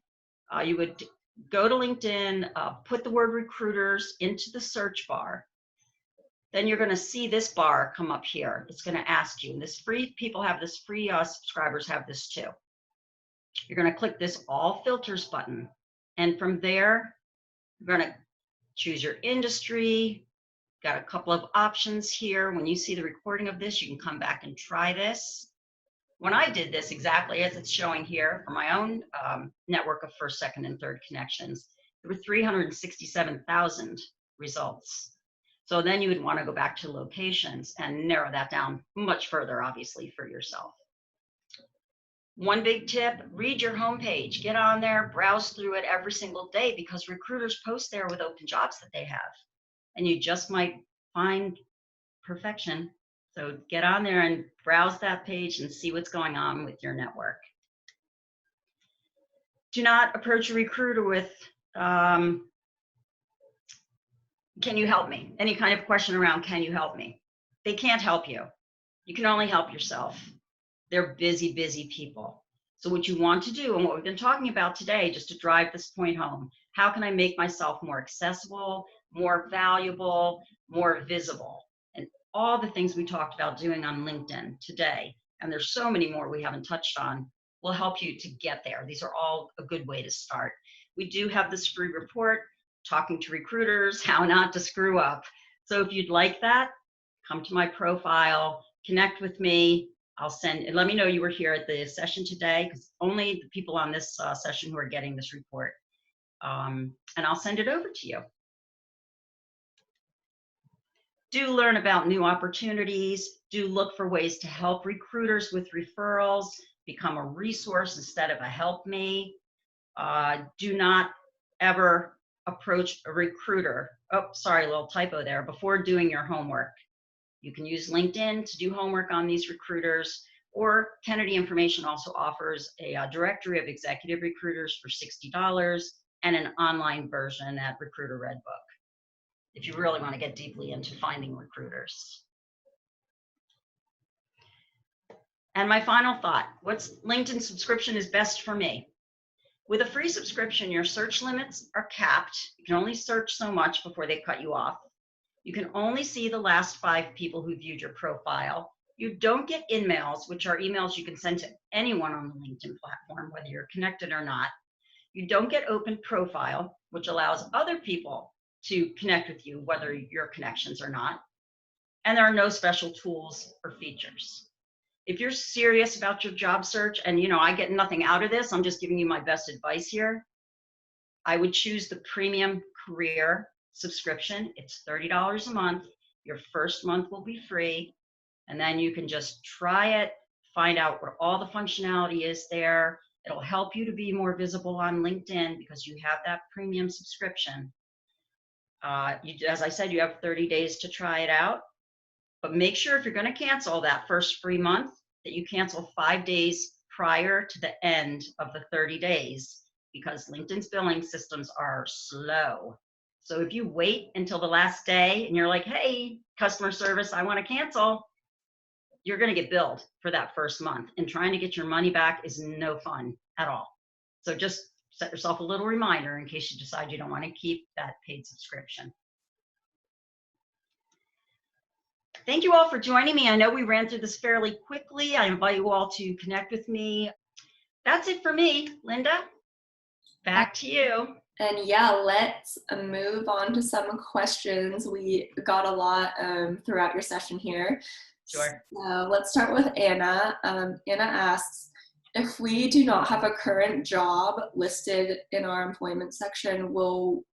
You would go to LinkedIn, put the word recruiters into the search bar. Then you're going to see this bar come up here. It's going to ask you, and this free, people have this free, subscribers have this too. You're going to click this all filters button. And from there, you're going to choose your industry. Got a couple of options here. When you see the recording of this, you can come back and try this. When I did this exactly as it's showing here for my own network of first, second, and third connections, there were 367,000 results. So then you would want to go back to locations and narrow that down much further, obviously, for yourself. One big tip, read your homepage. Get on there, browse through it every single day because recruiters post there with open jobs that they have. And you just might find perfection. So get on there and browse that page and see what's going on with your network. Do not approach a recruiter with, can you help me? Any kind of question around, can you help me? They can't help you. You can only help yourself. They're busy, busy people. So what you want to do, and what we've been talking about today, just to drive this point home, how can I make myself more accessible, more valuable, more visible? And all the things we talked about doing on LinkedIn today, and there's so many more we haven't touched on, will help you to get there. These are all a good way to start. We do have this free report, Talking to Recruiters, How Not to Screw Up. So if you'd like that, come to my profile, connect with me. I'll send, let me know you were here at the session today, because only the people on this session who are getting this report. And I'll send it over to you. Do learn about new opportunities. Do look for ways to help recruiters with referrals. Become a resource instead of a help me. Do not ever approach a recruiter. Oh, sorry, a little typo there. Before doing your homework. You can use LinkedIn to do homework on these recruiters, or Kennedy Information also offers a directory of executive recruiters for $60 and an online version at Recruiter Redbook, if you really want to get deeply into finding recruiters. And my final thought, what's LinkedIn subscription is best for me? With a free subscription, your search limits are capped. You can only search so much before they cut you off. You can only see the last 5 people who viewed your profile. You don't get in-mails, which are emails you can send to anyone on the LinkedIn platform, whether you're connected or not. You don't get open profile, which allows other people to connect with you, whether you're connections or not. And there are no special tools or features. If you're serious about your job search, and I get nothing out of this, I'm just giving you my best advice here, I would choose the premium career subscription. It's $30 a month. Your first month will be free. And then you can just try it, find out what all the functionality is there. It'll help you to be more visible on LinkedIn because you have that premium subscription. As I said, you have 30 days to try it out. But make sure if you're going to cancel that first free month, that you cancel 5 days prior to the end of the 30 days because LinkedIn's billing systems are slow. So if you wait until the last day and you're like, hey, customer service, I want to cancel, you're going to get billed for that first month. And trying to get your money back is no fun at all. So just set yourself a little reminder in case you decide you don't want to keep that paid subscription. Thank you all for joining me. I know we ran through this fairly quickly. I invite you all to connect with me. That's it for me. Linda, back to you. And yeah, let's move on to some questions. We got a lot throughout your session here. Sure. So let's start with Anna. Anna asks, if we do not have a current job listed in our employment section, will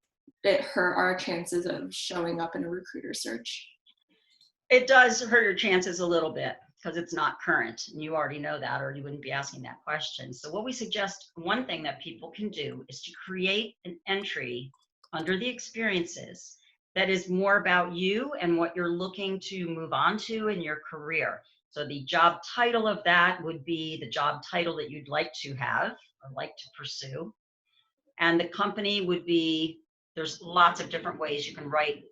it hurt our chances of showing up in a recruiter search? It does hurt your chances a little bit because it's not current, and you already know that, or you wouldn't be asking that question. So what we suggest, one thing that people can do is to create an entry under the experiences that is more about you and what you're looking to move on to in your career. So the job title of that would be the job title that you'd like to have or like to pursue. And the company would be, there's lots of different ways you can write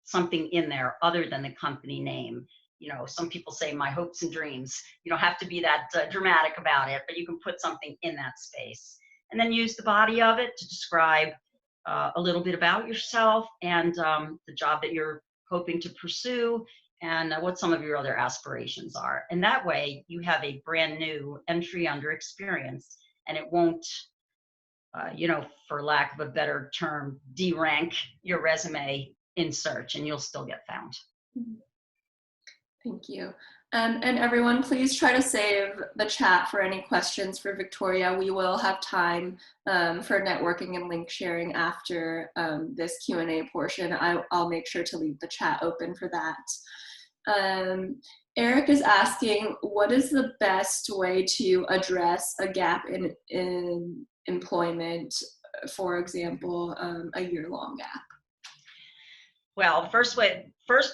something in there other than the company name. You know, some people say my hopes and dreams. You don't have to be that dramatic about it, but you can put something in that space. And then use the body of it to describe a little bit about yourself and the job that you're hoping to pursue and what some of your other aspirations are. And that way you have a brand new entry under experience, and it won't for lack of a better term, de-rank your resume in search, and you'll still get found. Thank you. And everyone, please try to save the chat for any questions for Victoria. We will have time for networking and link sharing after this Q&A portion. I'll make sure to leave the chat open for that. Eric is asking, what is the best way to address a gap in employment, for example, a year-long gap? Well, first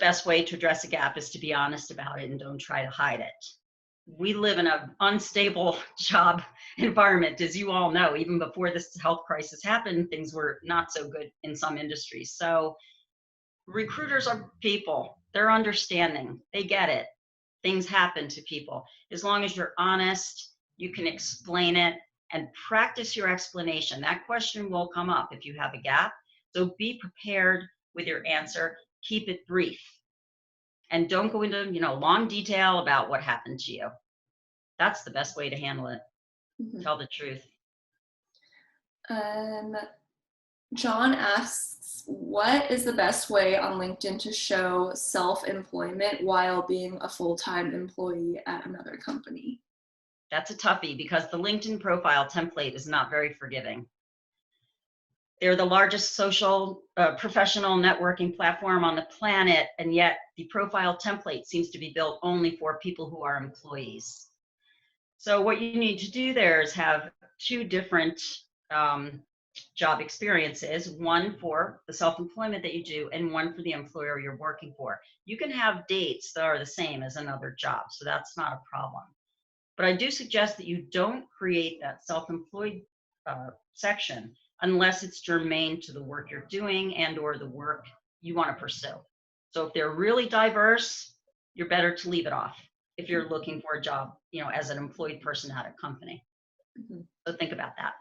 best way to address a gap is to be honest about it and don't try to hide it. We live in an unstable job environment, as you all know. Even before this health crisis happened, things were not so good in some industries. So recruiters are people. They're understanding. They get it. Things happen to people. As long as you're honest, you can explain it and practice your explanation. That question will come up if you have a gap. So be prepared with your answer. Keep it brief. And don't go into, long detail about what happened to you. That's the best way to handle it. Mm-hmm. Tell the truth. John asks, what is the best way on LinkedIn to show self-employment while being a full-time employee at another company? That's a toughie because the LinkedIn profile template is not very forgiving. They're the largest social professional networking platform on the planet, and yet the profile template seems to be built only for people who are employees. So what you need to do there is have two different job experiences, one for the self-employment that you do and one for the employer you're working for. You can have dates that are the same as another job, so that's not a problem. But I do suggest that you don't create that self-employed section unless it's germane to the work you're doing and or the work you want to pursue. So if they're really diverse, you're better to leave it off if you're looking for a job, as an employed person at a company. Mm-hmm. So think about that.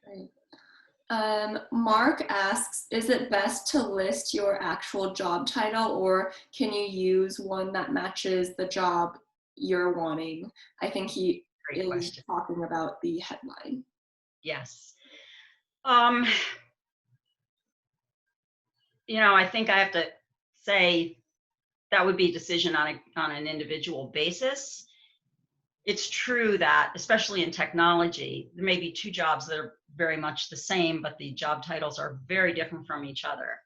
Right. Mark asks, is it best to list your actual job title, or can you use one that matches the job you're wanting? I think he is talking about the headline. Yes. I think I have to say that would be a decision on an individual basis. It's true that, especially in technology, there may be two jobs that are very much the same, but the job titles are very different from each other.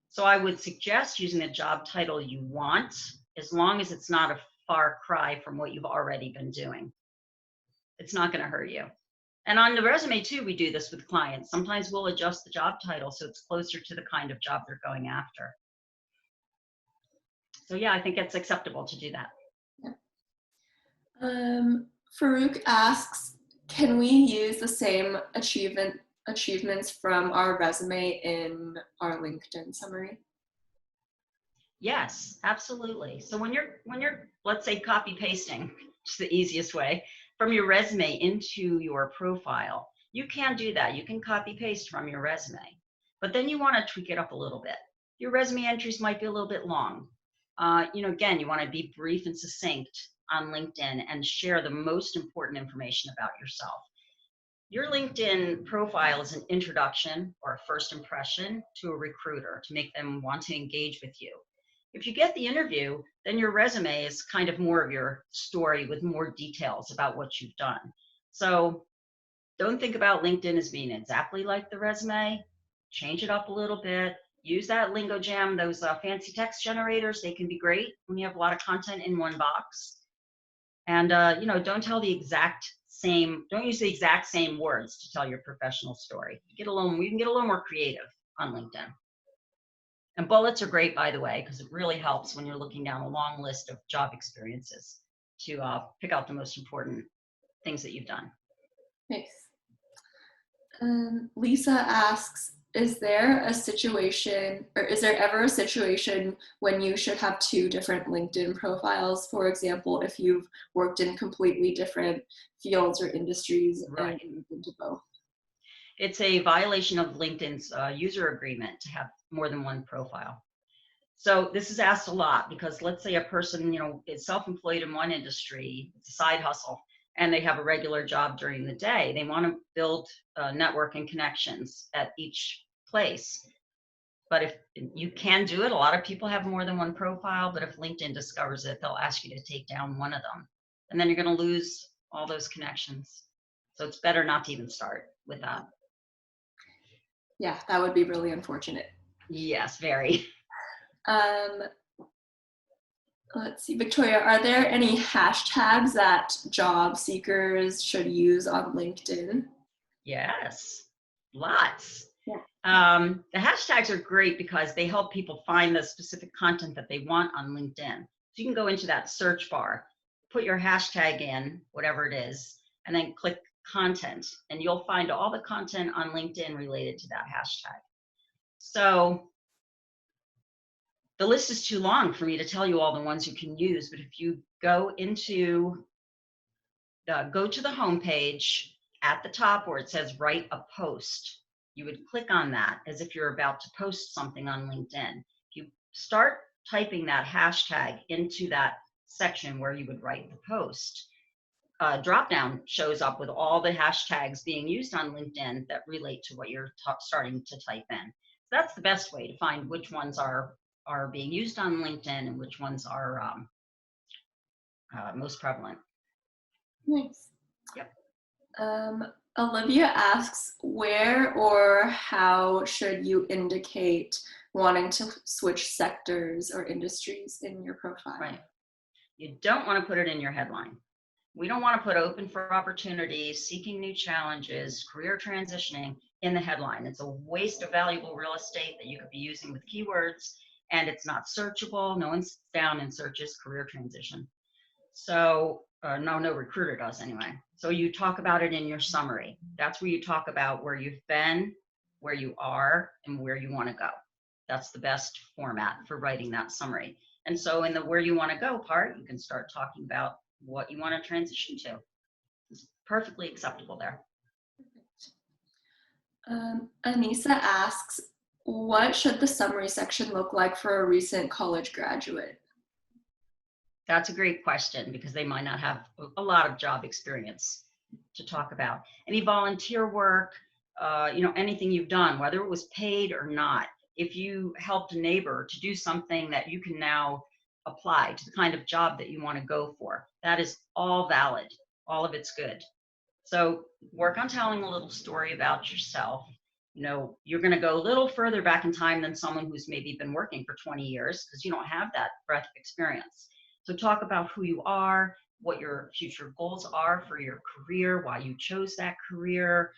So I would suggest using the job title you want, as long as it's not a far cry from what you've already been doing. It's not going to hurt you. And on the resume too, we do this with clients. Sometimes we'll adjust the job title so it's closer to the kind of job they're going after. So yeah, I think it's acceptable to do that. Yeah. Farouk asks, can we use the same achievements from our resume in our LinkedIn summary? Yes, absolutely. So when you're, let's say, copy pasting, which is the easiest way, from your resume into your profile, you can do that. You can copy paste from your resume, but then you want to tweak it up a little bit. Your resume entries might be a little bit long. Again, you want to be brief and succinct on LinkedIn and share the most important information about yourself. Your LinkedIn profile is an introduction or a first impression to a recruiter to make them want to engage with you. If you get the interview, then your resume is kind of more of your story with more details about what you've done. So don't think about LinkedIn as being exactly like the resume. Change it up a little bit. Use that lingo jam, those fancy text generators. They can be great when you have a lot of content in one box. And don't tell the exact same. Don't use the exact same words to tell your professional story. You can get a little more creative on LinkedIn. And bullets are great, by the way, because it really helps when you're looking down a long list of job experiences to pick out the most important things that you've done. Nice. Lisa asks, is there a situation, or is there ever a situation when you should have two different LinkedIn profiles? For example, if you've worked in completely different fields or industries, Right. and moved into both. It's a violation of LinkedIn's user agreement to have more than one profile. So this is asked a lot because let's say a person, is self-employed in one industry, it's a side hustle, and they have a regular job during the day. They want to build network and connections at each place. But if you can do it, a lot of people have more than one profile, but if LinkedIn discovers it, they'll ask you to take down one of them. And then you're going to lose all those connections. So it's better not to even start with that. Yeah, that would be really unfortunate. Yes, very. Let's see, Victoria, are there any hashtags that job seekers should use on LinkedIn? Yes, lots. Yeah. The hashtags are great because they help people find the specific content that they want on LinkedIn. So you can go into that search bar, put your hashtag in, whatever it is, and then click content, and you'll find all the content on LinkedIn related to that hashtag. So the list is too long for me to tell you all the ones you can use, but if you go to the home page at the top where it says write a post, you would click on that as if you're about to post something on LinkedIn. If you start typing that hashtag into that section where you would write the post, a drop-down shows up with all the hashtags being used on LinkedIn that relate to what you're starting to type in. So that's the best way to find which ones are being used on LinkedIn and which ones are most prevalent. Nice. Yep. Olivia asks, where or how should you indicate wanting to switch sectors or industries in your profile? Right. You don't want to put it in your headline. We don't want to put open for opportunities, seeking new challenges, career transitioning in the headline. It's a waste of valuable real estate that you could be using with keywords, and it's not searchable. No one sits down and searches career transition. So no recruiter does anyway. So you talk about it in your summary. That's where you talk about where you've been, where you are, and where you want to go. That's the best format for writing that summary. And so in the where you want to go part, you can start talking about what you want to transition to. It's perfectly acceptable there. Anissa asks, what should the summary section look like for a recent college graduate? That's a great question because they might not have a lot of job experience to talk about. Any volunteer work, anything you've done, whether it was paid or not. If you helped a neighbor to do something that you can now apply to the kind of job that you want to go for, that is all valid. All of it's good. So work on telling a little story about yourself. You're going to go a little further back in time than someone who's maybe been working for 20 years because you don't have that breadth of experience. So talk about who you are, what your future goals are for your career, why you chose that career.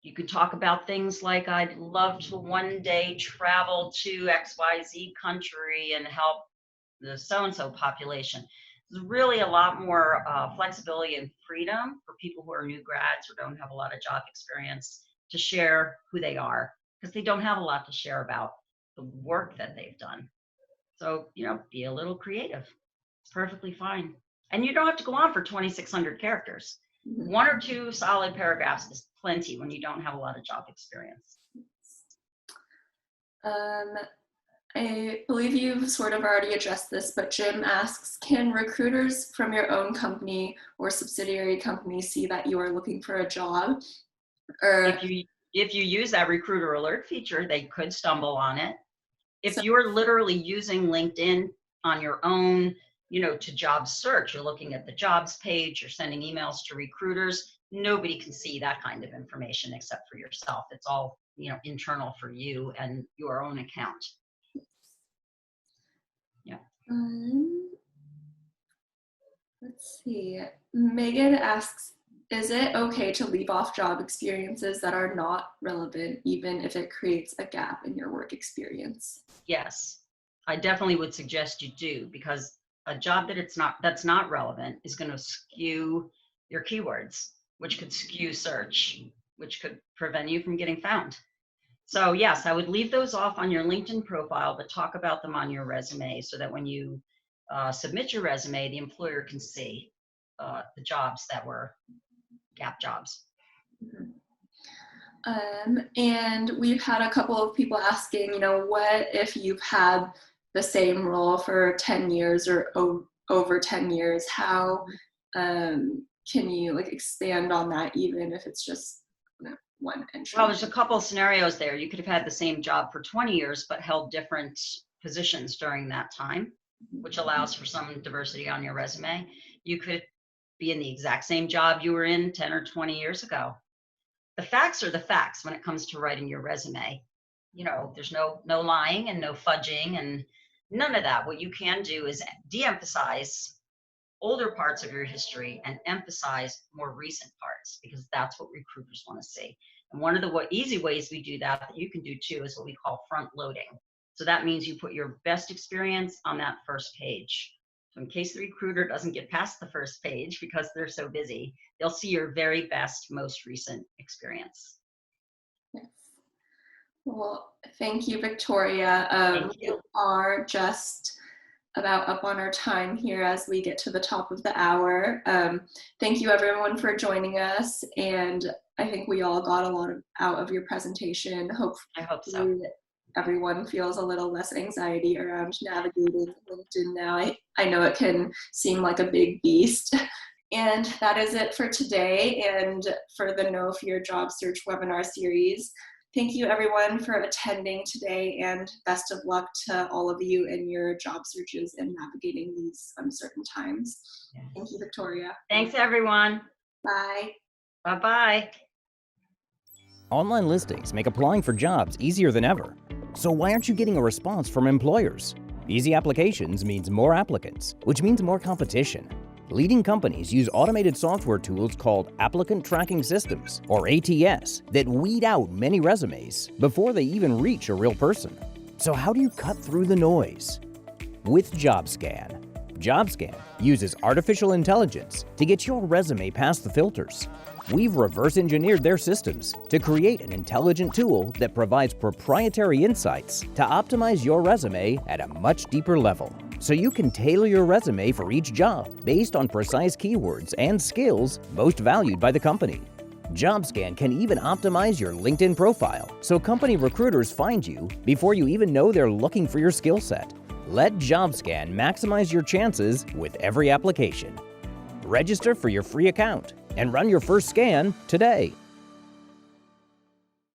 You could talk about things like, I'd love to one day travel to XYZ country and help the so-and-so population. There's really a lot more flexibility and freedom for people who are new grads or don't have a lot of job experience to share who they are because they don't have a lot to share about the work that they've done. So, be a little creative. It's perfectly fine. And you don't have to go on for 2,600 characters. One or two solid paragraphs is plenty when you don't have a lot of job experience. I believe you've sort of already addressed this, but Jim asks, can recruiters from your own company or subsidiary company see that you are looking for a job? Or If you use that recruiter alert feature, they could stumble on it. If so, you're literally using LinkedIn on your own, to job search, you're looking at the jobs page, you're sending emails to recruiters, nobody can see that kind of information except for yourself. It's all, internal for you and your own account. Yeah. Let's see. Megan asks, is it okay to leave off job experiences that are not relevant, even if it creates a gap in your work experience? Yes, I definitely would suggest you do, because a job that's not relevant is going to skew your keywords, which could skew search, which could prevent you from getting found. So yes, I would leave those off on your LinkedIn profile, but talk about them on your resume so that when you submit your resume, the employer can see the jobs that were gap jobs. And we've had a couple of people asking, what if you've had the same role for 10 years or over 10 years? How can you expand on that, even if it's just one entry? Well, there's a couple of scenarios there. You could have had the same job for 20 years, but held different positions during that time, which allows for some diversity on your resume. You could be in the exact same job you were in 10 or 20 years ago. The facts are the facts when it comes to writing your resume. There's no lying and no fudging and none of that. What you can do is de-emphasize older parts of your history and emphasize more recent parts, because that's what recruiters want to see. And one of the easy ways we do that you can do too is what we call front loading. So that means you put your best experience on that first page. So in case the recruiter doesn't get past the first page because they're so busy, they'll see your very best, most recent experience. Yes. Well, thank you, Victoria. Thank you. We are just about up on our time here as we get to the top of the hour. Thank you everyone for joining us, and I think we all got a lot out of your presentation. I hope so. Everyone feels a little less anxiety around navigating LinkedIn now. I know it can seem like a big beast. And that is it for today and for the No Fear Job Search webinar series. Thank you everyone for attending today, and best of luck to all of you in your job searches and navigating these uncertain times. Yes. Thank you, Victoria. Thanks everyone. Bye. Bye-bye. Online listings make applying for jobs easier than ever. So why aren't you getting a response from employers? Easy applications means more applicants, which means more competition. Leading companies use automated software tools called Applicant Tracking Systems, or ATS, that weed out many resumes before they even reach a real person. So how do you cut through the noise? With Jobscan. Jobscan uses artificial intelligence to get your resume past the filters. We've reverse engineered their systems to create an intelligent tool that provides proprietary insights to optimize your resume at a much deeper level, so you can tailor your resume for each job based on precise keywords and skills most valued by the company. Jobscan can even optimize your LinkedIn profile so company recruiters find you before you even know they're looking for your skill set. Let Jobscan maximize your chances with every application. Register for your free account and run your first scan today.